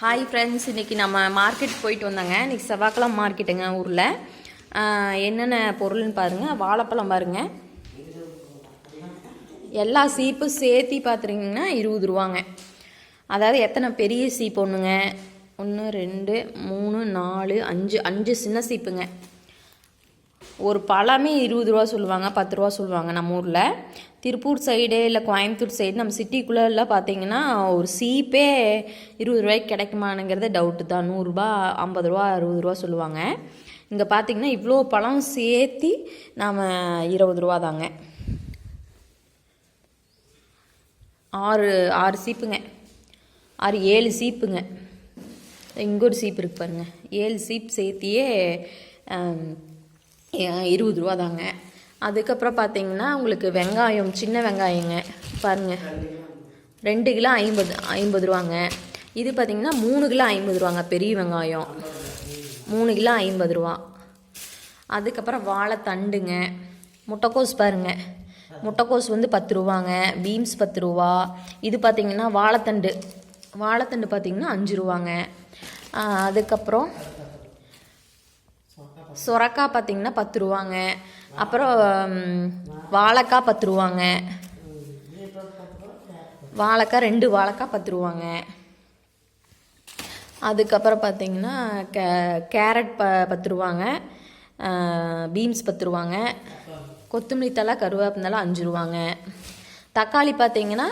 Hi friends, இன்றைக்கி நம்ம market போயிட்டு வந்தாங்க. இன்றைக்கி செவ்வாய்க்கிழமை மார்க்கெட்டுங்க ஊரில். என்னென்ன பொருள்னு பாருங்கள். வாழைப்பழம் பாருங்கள், எல்லா சீப்பும் சேர்த்தி பார்த்துட்டிங்கன்னா 20 ரூபாங்க. அதாவது எத்தனை பெரிய சீப்பு ஒன்றுங்க, 1 2 3 4 5 சின்ன சீப்புங்க. ஒரு பழமே 20 ரூபா சொல்லுவாங்க, 10 ரூபா சொல்லுவாங்க நம்ம ஊரில். திருப்பூர் சைடு இல்லை கோயம்புத்தூர் சைடு நம்ம சிட்டிக்குள்ளெல்லாம் பார்த்தீங்கன்னா ஒரு சீப்பே 20 ரூபாய்க்கு கிடைக்குமானுங்கிறத டவுட்டு தான். 100 ரூபா, 50 ரூபா, 60 ரூபா சொல்லுவாங்க. இங்கே பார்த்தீங்கன்னா இவ்வளோ பழம் சேர்த்தி நாம் 20 ரூபா தாங்க. 6 சீப்புங்க, 7 சீப்புங்க. இங்கே ஒரு சீப்பு இருக்குது பாருங்கள். 7 சீப் சேர்த்தியே 20 ரூபா தாங்க. அதுக்கப்புறம் பார்த்தீங்கன்னா உங்களுக்கு வெங்காயம், சின்ன வெங்காயங்க பாருங்கள், 2 கிலோ 50 ரூபாங்க. இது பார்த்திங்கன்னா 3 கிலோ 50 ரூபாங்க. பெரிய வெங்காயம் 3 கிலோ 50 ரூபா. அதுக்கப்புறம் வாழைத்தண்டுங்க, முட்டைக்கோஸ் பாருங்கள், முட்டைக்கோஸ் வந்து 10 ரூபாங்க. பீன்ஸ் 10 ரூபா. இது பார்த்திங்கன்னா வாழைத்தண்டு பார்த்திங்கன்னா 5 ரூபாங்க. அதுக்கப்புறம் சொரக்காய் பார்த்திங்கன்னா 10 ரூபாங்க. அப்புறம் வாழைக்காய் 10 ரூபாங்க. வாழைக்காய் 2 வாழைக்காய் 10 ரூபாங்க. அதுக்கப்புறம் பார்த்திங்கன்னா கேரட் 10 ரூபாங்க. பீன்ஸ் 10 ரூபாங்க. கொத்தமல்லி தழை, கருவேப்பிலை 5 ரூபாங்க. தக்காளி பார்த்திங்கன்னா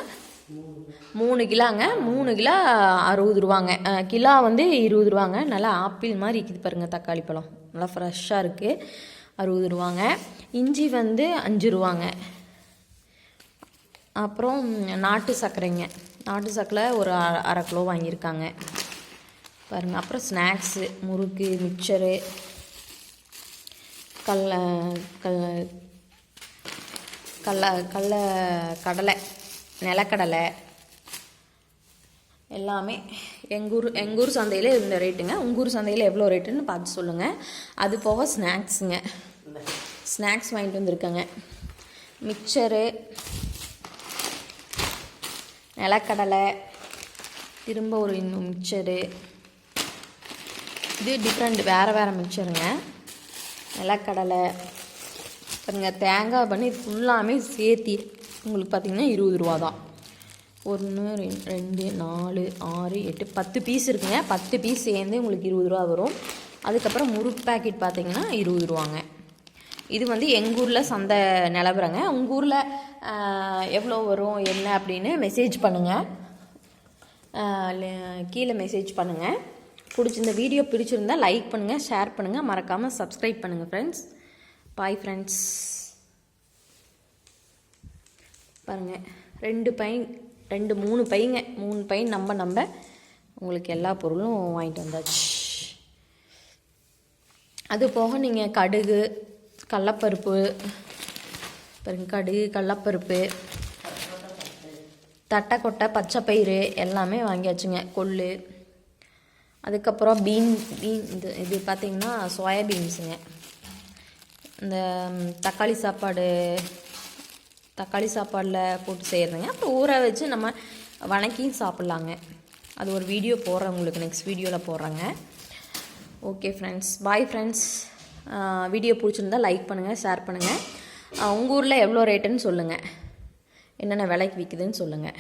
3 கிலோங்க. 3 கிலோ 60 ரூபாங்க. கிலோ வந்து 20 ரூபாங்க. நல்லா ஆப்பிள் மாதிரி இருக்குது பாருங்கள். தக்காளி பழம் நல்லா ஃப்ரெஷ்ஷாக இருக்குது, 60 ரூபாங்க. இஞ்சி வந்து 5 ரூபாங்க. அப்புறம் நாட்டு சர்க்கரைங்க, நாட்டு சர்க்கரை ஒரு 1/2 கிலோ வாங்கியிருக்காங்க பாருங்கள். அப்புறம் ஸ்நாக்ஸு, முறுக்கு, மிக்சரு, கடலை, நிலக்கடலை எல்லாமே எங்கூர் சந்தையில் இந்த ரேட்டுங்க. உங்கூர் சந்தையில் எவ்வளோ ரேட்டுன்னு பார்த்து சொல்லுங்கள். அது போக ஸ்நாக்ஸுங்க, ஸ்நாக்ஸ் வாங்கிட்டு வந்திருக்கேங்க. மிக்சரு, நிலக்கடலை, திரும்ப ஒரு இன்னும் மிக்சரு. இது டிஃப்ரெண்ட், வேறு மிக்சருங்க. நிலக்கடலை பாருங்க, தேங்காய் பண்ணி ஃபுல்லாமே சேர்த்தி உங்களுக்கு பார்த்திங்கன்னா 20 ரூபா தான். 1 2 4 6 8 10 பீஸ் இருக்குங்க. 10 பீஸ் சேர்ந்து உங்களுக்கு 20 ரூபா வரும். அதுக்கப்புறம் முறுக்கு பேக்கெட் பார்த்திங்கன்னா 20 ரூபாங்க. இது வந்து எங்கள் ஊரில் சந்தை நிலவரங்க. உங்கள் ஊரில் எவ்வளோ வரும் என்ன அப்படின்னு மெசேஜ் பண்ணுங்கள், கீழே மெசேஜ் பண்ணுங்கள். இந்த வீடியோ பிடிச்சிருந்தால் லைக் பண்ணுங்கள், ஷேர் பண்ணுங்கள், மறக்காமல் சப்ஸ்கிரைப் பண்ணுங்கள் ஃப்ரெண்ட்ஸ். Bye friends. பாருங்கள், 3 பைங்க, 3 பை நம்ப உங்களுக்கு எல்லா பொருளும் வாங்கிட்டு வந்தாச்சு. அது போக நீங்கள் கடுகு, கடலப்பருப்பு பாருங்க, கடுகு, கடலப்பருப்பு, தட்டைக்கொட்டை, பச்சைப்பயிறு எல்லாமே வாங்கியாச்சுங்க. கொள்ளு. அதுக்கப்புறம் இது பார்த்திங்கன்னா சோயா பீன்ஸுங்க. இந்த தக்காளி சாப்பாடில் போட்டு செய்கிறதுங்க. அப்புறம் ஊற வச்சு நம்ம வணக்கியும் சாப்பிட்லாங்க. அது ஒரு வீடியோ போடுறேன் உங்களுக்கு, நெக்ஸ்ட் வீடியோவில் போடுறேங்க. Okay friends, bye friends. Video பிடிச்சிருந்தால் லைக் பண்ணுங்கள், ஷேர் பண்ணுங்கள். உங்கள் ஊரில் எவ்வளோ ரேட்டுன்னு சொல்லுங்கள், என்னென்ன விலைக்கு விற்குதுன்னு சொல்லுங்கள்.